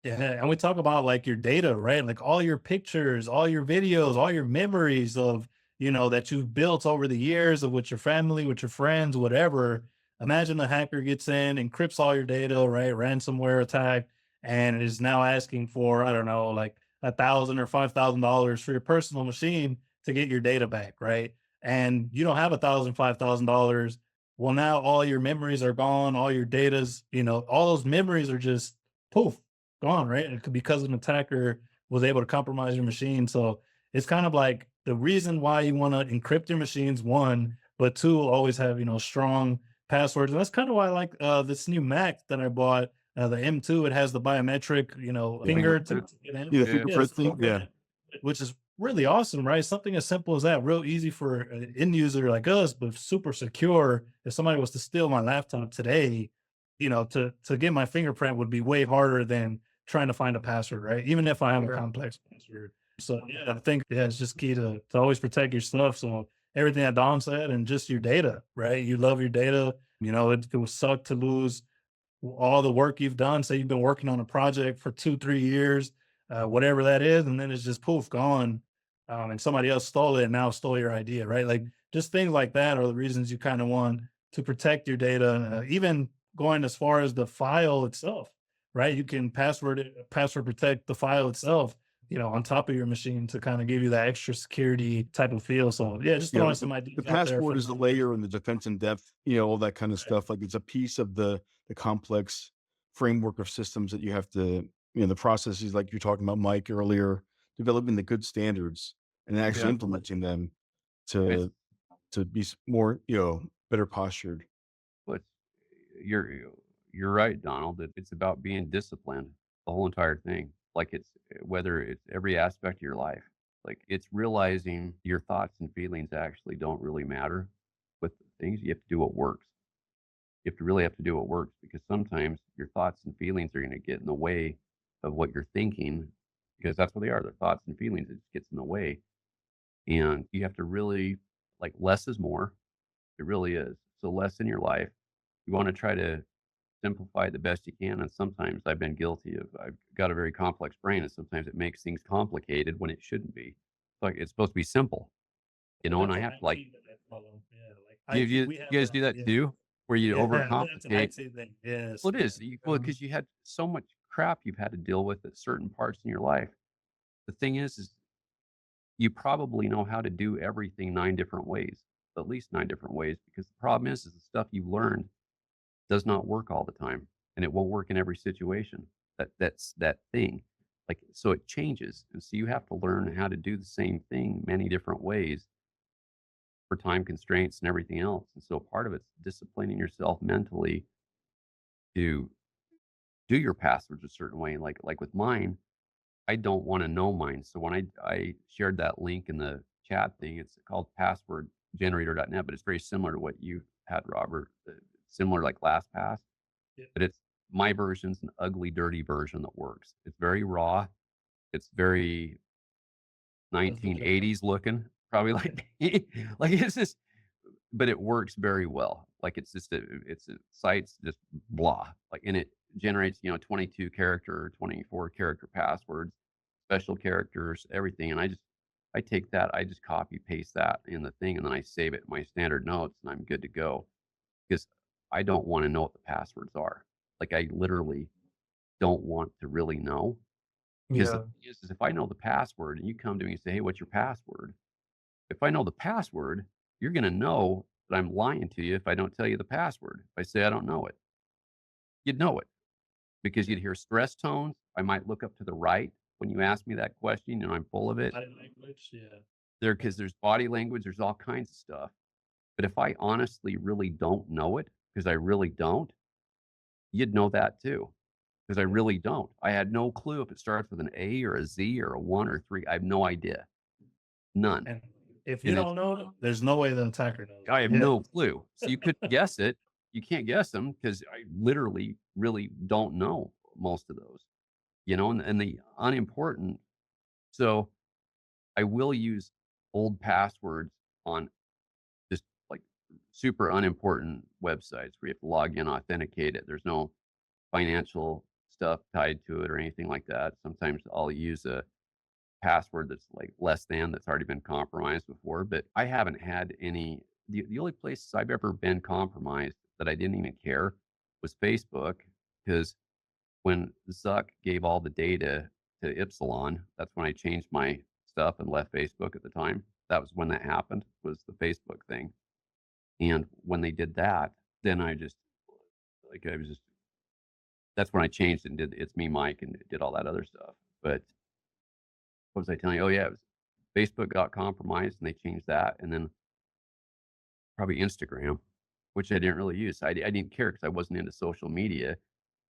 Yeah, and we talk about like your data, right? Like all your pictures, all your videos, all your memories of, that you've built over the years of with your family, with your friends, whatever. Imagine a hacker gets in, encrypts all your data, right? Ransomware attack, and is now asking for, I don't know, like $1,000 or $5,000 for your personal machine to get your data back, right? And you don't have $1,000, $5,000. Well, now all your memories are gone, all your data's, all those memories are just poof, gone, right? And because an attacker was able to compromise your machine. So it's kind of like the reason why you want to encrypt your machines, one, but two, always have, strong passwords. And that's kind of why I like this new Mac that I bought, the M2. It has the biometric, Yeah. finger Fingerprint. to get in. Yeah, the Yeah. Yes, fingerprint thing. Yeah. which is really awesome, right? Something as simple as that, real easy for an end user like us, but super secure. If somebody was to steal my laptop today, to get my fingerprint would be way harder than trying to find a password, right? Even if I have a Yeah. complex password. So yeah, I think it's just key to always protect your stuff. So everything that Dom said and just your data, right? You love your data. It would suck to lose all the work you've done. Say you've been working on a project for 2, 3 years, whatever that is, and then it's just poof gone, and somebody else stole it and now stole your idea, right? Like just things like that are the reasons you kind of want to protect your data. Even going as far as the file itself, right? You can password protect the file itself. On top of your machine to kind of give you that extra security type of feel. So yeah, just throwing some The ideas out there password for is the layer and the defense in depth, all that kind of stuff. Like it's a piece of the complex framework of systems that you have to, the processes like you're talking about, Mike, earlier, developing the good standards and actually Yeah. implementing them It's to be more, better postured. but you're you're right, Donald. It's about being disciplined. The whole entire thing. Like whether it's every aspect of your life. Like it's realizing your thoughts and feelings actually don't really matter with things. You have to do what works. You have to really have to do what works because sometimes your thoughts and feelings are going to get in the way of what you're thinking because that's what they are. Their thoughts and feelings. It just gets in the way, and you have to really like less is more. It really is. So less in your life. You want to try to simplify it the best you can. And sometimes I've been guilty of, I've got a very complex brain, and sometimes it makes things complicated when it shouldn't be. Like it's supposed to be simple, and That's I an have to like, IT that I follow. Yeah, like IT, you we have guys that. do that Yeah, too, where you yeah, that's an overcomplicate. IT thing. Yes, Well, it is. yes. Well, because you had so much crap you've had to deal with at certain parts in your life. The thing is you probably know how to do everything 9 different ways, at least 9 different ways, because the problem is the stuff you've learned does not work all the time, and it won't work in every situation. That's that thing. Like so it changes. And so you have to learn how to do the same thing many different ways for time constraints and everything else. And so part of it's disciplining yourself mentally to do your passwords a certain way. Like with mine, I don't want to know mine. So when I shared that link in the chat thing, it's called passwordgenerator.net, but it's very similar to what you had, Robert. Similar like LastPass, Yeah, but it's my version's an ugly, dirty version that works. It's very raw. It's very that's the job. 1980s looking, probably like like it's just, but it works very well. Like it's a site's just blah. Like and it generates 22 character, 24 character passwords, special characters, everything. And I take that, I just copy paste that in the thing, and then I save it in my standard notes, and I'm good to go because I don't want to know what the passwords are. Like I literally don't want to really know. Because the Yeah. thing is if I know the password and you come to me and say, "Hey, what's your password?" If I know the password, you're going to know that I'm lying to you if I don't tell you the password. If I say I don't know it, you'd know it because you'd hear stress tones. I might look up to the right when you ask me that question and I'm full of it. Body language, yeah. Because there's body language, there's all kinds of stuff. But if I honestly really don't know it, because I really don't, you'd know that too. Because I really don't. I had no clue if it starts with an A or a Z or a 1 or 3. I have no idea. None. And if you And it's don't know, there's no way the attacker knows. I have Yeah. no clue. So you could guess it. You can't guess them because I literally really don't know most of those, and the unimportant. So I will use old passwords on just like super unimportant websites where you have to log in, authenticate it. There's no financial stuff tied to it or anything like that. Sometimes I'll use a password that's like less than that's already been compromised before, but I haven't had any. The only place I've ever been compromised that I didn't even care was Facebook, because when Zuck gave all the data to Ipsilon, that's when I changed my stuff and left Facebook at the time. That was when that happened, was the Facebook thing. And when they did that, then I just like I was just that's when I changed and did It's Me Mike and did all that other stuff. But what was I telling you? Oh yeah, it was Facebook got compromised and they changed that, and then probably Instagram, which I didn't really use. I didn't care because I wasn't into social media,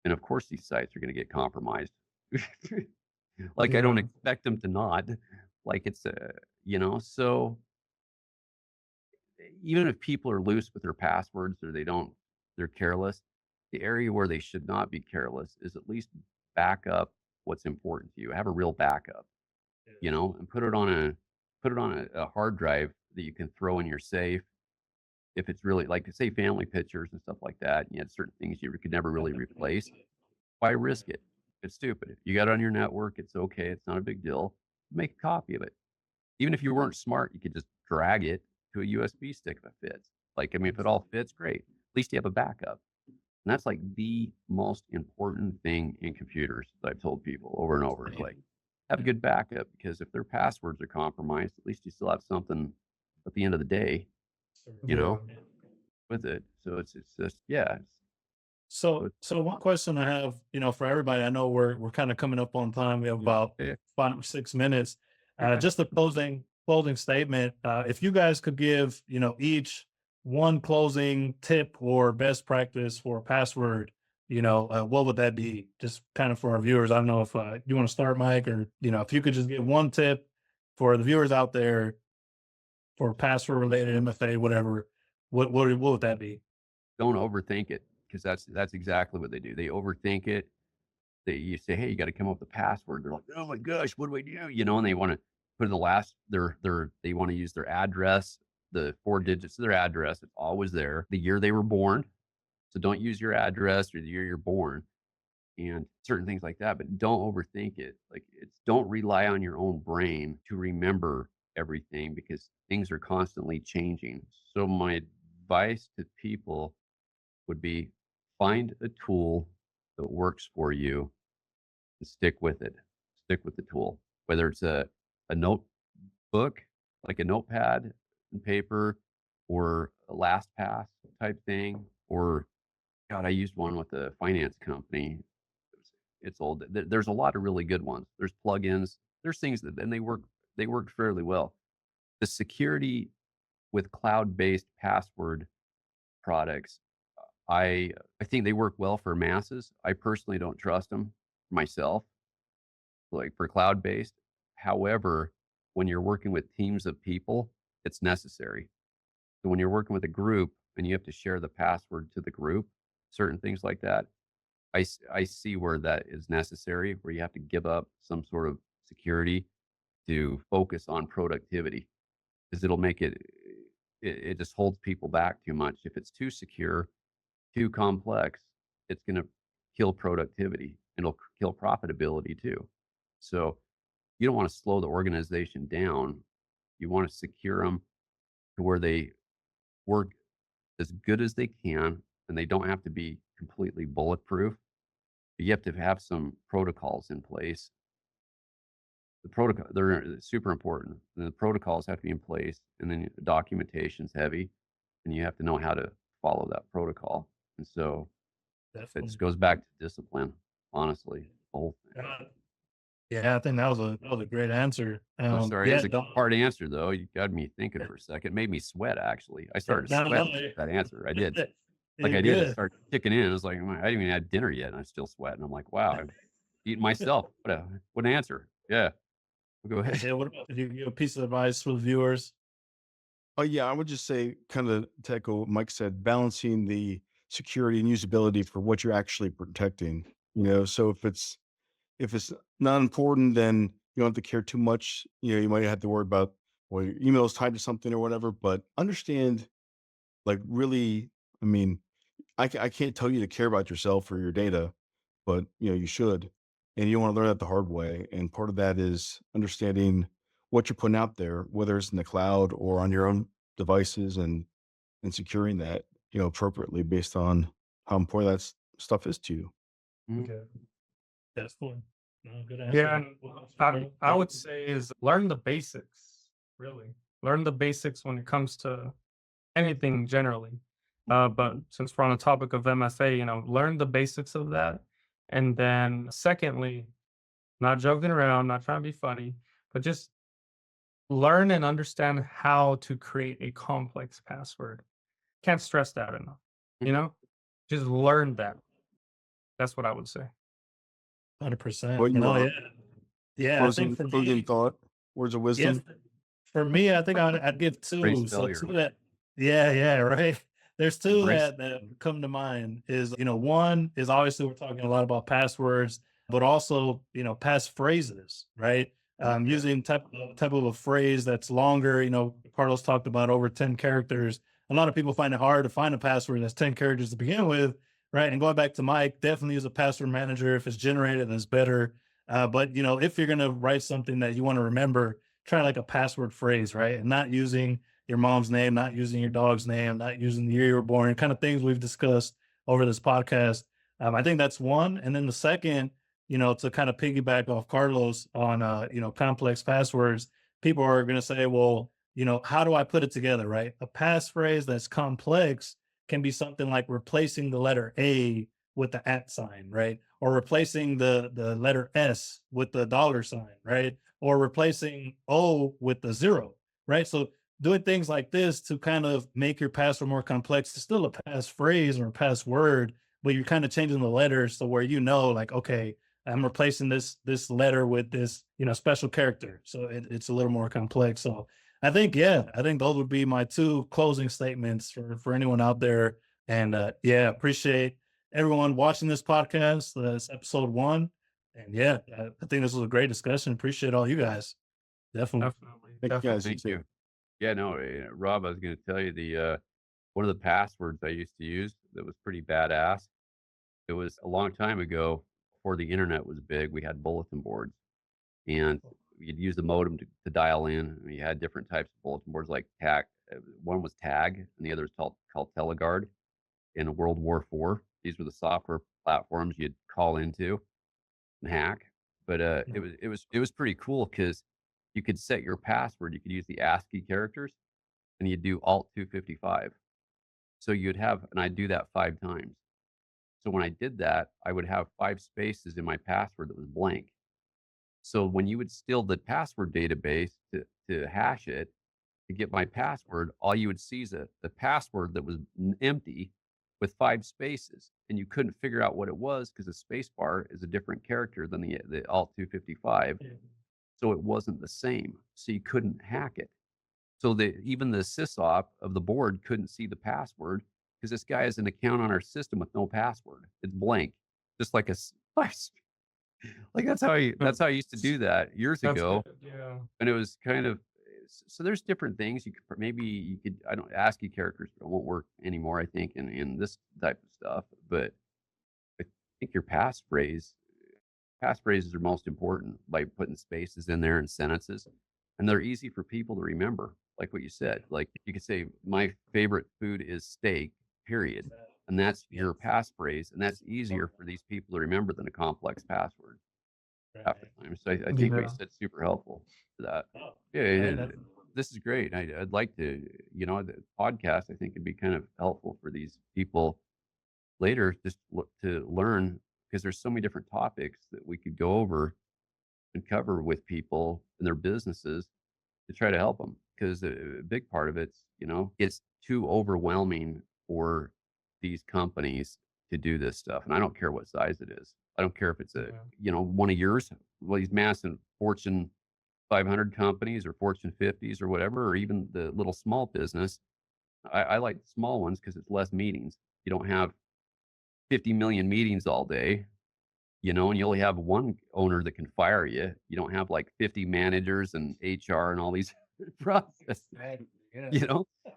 and of course these sites are going to get compromised. Like I don't Yeah. expect them to not. Like it's so even if people are loose with their passwords or they're careless, the area where they should not be careless is at least back up what's important to you. Have a real backup, and put it on a hard drive that you can throw in your safe. If it's really like say family pictures and stuff like that, and you had certain things you could never really replace, why risk it? It's stupid. If you got it on your network, it's okay. It's not a big deal. Make a copy of it. Even if you weren't smart, you could just drag it to a USB stick if it fits. Like, I mean, if it all fits, great. At least you have a backup. And that's like the most important thing in computers that I've told people over and over. It's like, have a good backup because if their passwords are compromised, at least you still have something at the end of the day, you Yeah. know, with it. So it's just, yeah. So one question I have, for everybody, I know we're kind of coming up on time. We have about Yeah. 5 or 6 minutes. Okay. Just a closing statement. If you guys could give, each one closing tip or best practice for a password, what would that be? Just kind of for our viewers. I don't know if you want to start, Mike, or if you could just give one tip for the viewers out there for password related MFA, whatever. What would that be? Don't overthink it because that's exactly what they do. They overthink it. You say, hey, you got to come up with a password. They're like, oh my gosh, what do I do? And they want to put in the last they want to use their address, the 4 digits of their address. It's always there. The year they were born. So don't use your address or the year you're born and certain things like that. But don't overthink it. Like don't rely on your own brain to remember everything because things are constantly changing. So my advice to people would be find a tool that works for you and stick with it. Stick with the tool, whether it's a notebook, like a notepad and paper, or a LastPass type thing, or God, I used one with a finance company. It's old. There's a lot of really good ones. There's plugins. There's things that and they work fairly well. The security with cloud-based password products, I think they work well for masses. I personally don't trust them myself, like for cloud-based. However, when you're working with teams of people, it's necessary. So when you're working with a group and you have to share the password to the group, certain things like that, I see where that is necessary, where you have to give up some sort of security to focus on productivity because it'll make it just holds people back too much. If it's too secure, too complex, it's going to kill productivity. It'll kill profitability too. So you don't want to slow the organization down. You want to secure them to where they work as good as they can, and they don't have to be completely bulletproof. But you have to have some protocols in place. The protocol they're super important. And the protocols have to be in place, and then documentation's heavy. and you have to know how to follow that protocol. And so it Definitely. just goes back to discipline, honestly. The whole thing. Yeah, I think that was a great answer. I'm sorry, Yeah, it's a hard answer though. You got me thinking for a second. It made me sweat actually. I started no, sweating with that answer. I did. Like I did. It good. started kicking in. I was like, I didn't even have dinner yet, and I'm still sweating. I'm like, wow, I'm eating myself. What an answer. Yeah. Go ahead. Yeah, what about you? A piece of advice for the viewers? Oh yeah, I would just say, kind of to echo what Mike said, balancing the security and usability for what you're actually protecting. So if it's not important, then you don't have to care too much. You might have to worry about, well, your email is tied to something or whatever. But understand, like, really, I mean, I can't tell you to care about yourself or your data, but you should, and you want to learn that the hard way. And part of that is understanding what you're putting out there, whether it's in the cloud or on your own devices, and securing that appropriately based on how important stuff is to you. Mhm. Okay, definitely. No, good Yeah, answer. and I would say is learn the basics. Really, learn the basics when it comes to anything generally. But since we're on the topic of MFA, learn the basics of that, and then secondly, not joking around, not trying to be funny, but just learn and understand how to create a complex password. Can't stress that enough. You know, just learn that. That's what I would say. 100%. What you No, want? yeah, yeah. I think for Closing me, thought, words of yes, wisdom. for me, I think I'd give Embrace two. So failure. two that, yeah, right. There's two Embrace. that come to mind. Is one is obviously we're talking a lot about passwords, but also passphrases, right? Using type of a phrase that's longer. Carlos talked about over 10 characters. A lot of people find it hard to find a password that's 10 characters to begin with, right? And going back to Mike, definitely use a password manager if it's generated and it's better. But if you're gonna write something that you want to remember, try like a password phrase, right? And not using your mom's name, not using your dog's name, not using the year you were born, kind of things we've discussed over this podcast. I think that's one. And then the second, to kind of piggyback off Carlos on, complex passwords, people are going to say, well, how do I put it together, right? A passphrase that's complex can be something like replacing the letter A with the @ sign, right? Or replacing the letter S with the $sign, right? Or replacing O with the 0, right? So doing things like this to kind of make your password more complex. It's still a passphrase or a password, but you're kind of changing the letters so where like, okay, I'm replacing this letter with this special character, so it's a little more complex. So I think those would be my two closing statements for anyone out there. And yeah, appreciate everyone watching this podcast. This episode 1, and yeah, I think this was a great discussion. Appreciate all you guys. Definitely. Definitely. Thank you, guys. Thank you. Yeah, no, Rob, I was going to tell you one of the passwords I used to use that was pretty badass. It was a long time ago before the internet was big. We had bulletin boards, and you'd use the modem to dial in. We had different types of bulletin boards like tag. One was tag, and the other was called Teleguard. In World War IV, these were the software platforms you'd call into and hack. But it was pretty cool because you could set your password. You could use the ASCII characters, and you'd do Alt 255. So and I'd do that 5 times. So when I did that, I would have 5 spaces in my password that was blank. So when you would steal the password database to hash it, to get my password, all you would see is the password that was empty with 5 spaces. And you couldn't figure out what it was because the space bar is a different character than the Alt 255. So it wasn't the same. So you couldn't hack it. So even the sysop of the board couldn't see the password because this guy has an account on our system with no password. It's blank, just like like that's how I used to do that years That's ago. good. Yeah. And it was kind of so there's different things you could I don't ASCII characters won't work anymore, I think, in this type of stuff. But I think your passphrases are most important by putting spaces in there and sentences, and they're easy for people to remember. Like what you said, like you could say, "My favorite food is steak," period, and that's your passphrase, and that's easier for these people to remember than a complex password half the time. So I think what you Yeah. said super helpful for that. Oh, Yeah, yeah, yeah, definitely. this is great. I'd like to, the podcast, I think would be kind of helpful for these people later, just to learn, because there's so many different topics that we could go over and cover with people and their businesses to try to help them. Because a big part of it's too overwhelming for these companies to do this stuff. And I don't care what size it is. I don't care if it's one of yours, well, these massive Fortune 500 companies or Fortune 50s or whatever, or even the little small business. I like the small ones because it's less meetings. You don't have 50 million meetings all day, and you only have one owner that can fire you. You don't have like 50 managers and HR and all these processes, Yeah.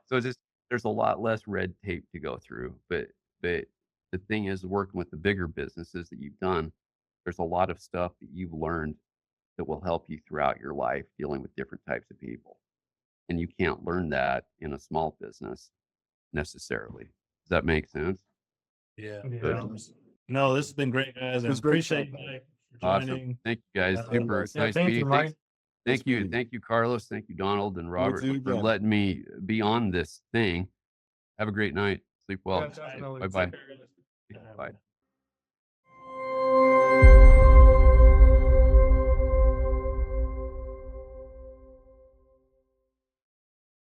So it's just, there's a lot less red tape to go through. But the thing is, working with the bigger businesses that you've done, there's a lot of stuff that you've learned that will help you throughout your life dealing with different types of people. And you can't learn that in a small business necessarily. Does that make sense? Yeah. Yeah. No, this has been great, guys, It and was great appreciate talking. you Mike, for Awesome. joining. Thank you guys. Yeah, Super guys. Yeah, nice thank meeting you, you. Mike. Thank you. meeting you. Thank you, Carlos. Thank you, Donald and We'll Robert, do it for again. letting me be on this thing. Have a great night. Sleep Yeah, well. definitely. Bye-bye. Take care, guys. Bye.